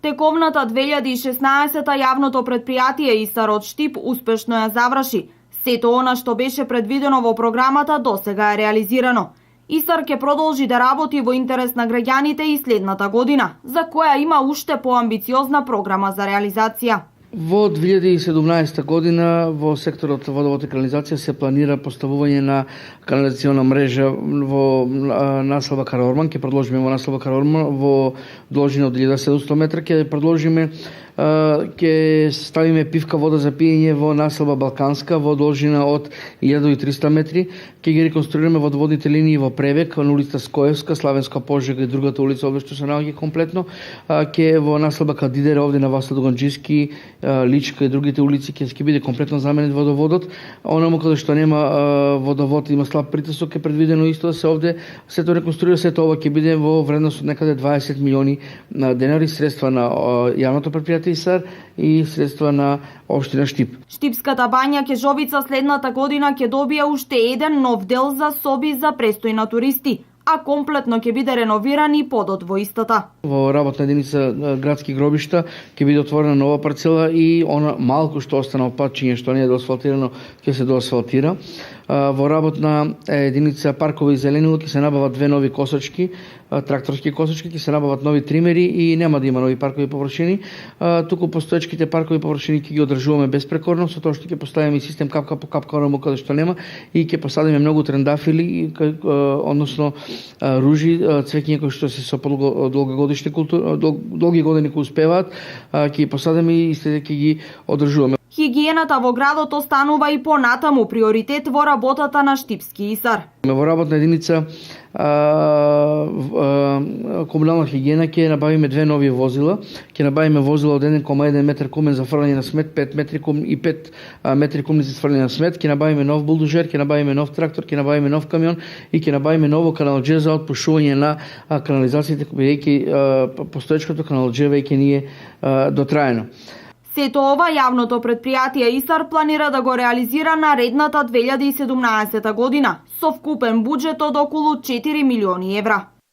Тековната 2016 јавното претпријатие ИСАР од Штип успешно ја заврши. Сето она што беше предвидено во програмата досега е реализирано. ИСАР ќе продолжи да работи во интерес на граѓаните и следната година, за која има уште поамбициозна програма за реализација. Во 2017 година во секторот водовод и канализација се планира поставување на канализациона мрежа во населба Караорман. Ќе продолжиме во населба Караорман во должина од 1700 метра. Ќе продолжиме ќе ставиме пивка вода за пиење во населба Балканска во должина од 1300 метри. Ќе ги реконструираме водоводните линии во Превек, на улица Скоевска, Славенска Пожега и другата улица овде што се наоѓа комплетно. Ќе во населба Кадидера овде на Васил Дуганџиски, Личка и другите улици ќе биде комплетно заменет водоводот. Онаму каде што нема водовод, има слаб притисок, е предвидено исто да се овде се тоа реконструира. Сето ова ќе биде во вредност од некаде 20 милиони денари, средства на јавното претпријатие ИСАР и средства на општина Штип. Штипската бања Кежовица следната година ќе добие уште еден нов дел за соби за престој на туристи, а комплетно ќе биде реновиран и подот во истата. Во работна единица градски гробишта ќе биде отворена нова парцела и она малку што останало патчиње што не е доасфалтирано ќе се доасфалтира. Во работна единица паркови и зеленило ќе се набават две нови косачки, тракторски косачки, ќе се набават нови тримери и нема да има нови паркови површини. Туку постоечките паркови површини ќе ги одржуваме безпрекорно, со тоа што ќе поставиме систем капка по капка онаму каде што нема и ќе посадиме многу трендафили, односно ружи, цвеќиња кои што се со долги години кои успеваат, ќе ги посадиме и след ќе ги одржуваме. Хигиената во градот останува и понатаму приоритет во работата на Штипски ИСАР. Во работна единица комунална хигиена ќе набавиме две нови возила. Ќе набавиме возила од 1,1 метар кумен за фрлање на смет, 5 метри кубни и 5 метри кубни за фрлање на смет. Ќе набавиме нов булдожер, ќе набавиме нов трактор, ќе набавиме нов камион и ќе набавиме ново каналџе за отпушување на канализациите, бидејќи постоечкото каналџе веќе ни е дотраено. Сето ова јавното претпријатие ИСАР планира да го реализира наредната 2017 година со вкупен буџет од околу 4 милиони евра.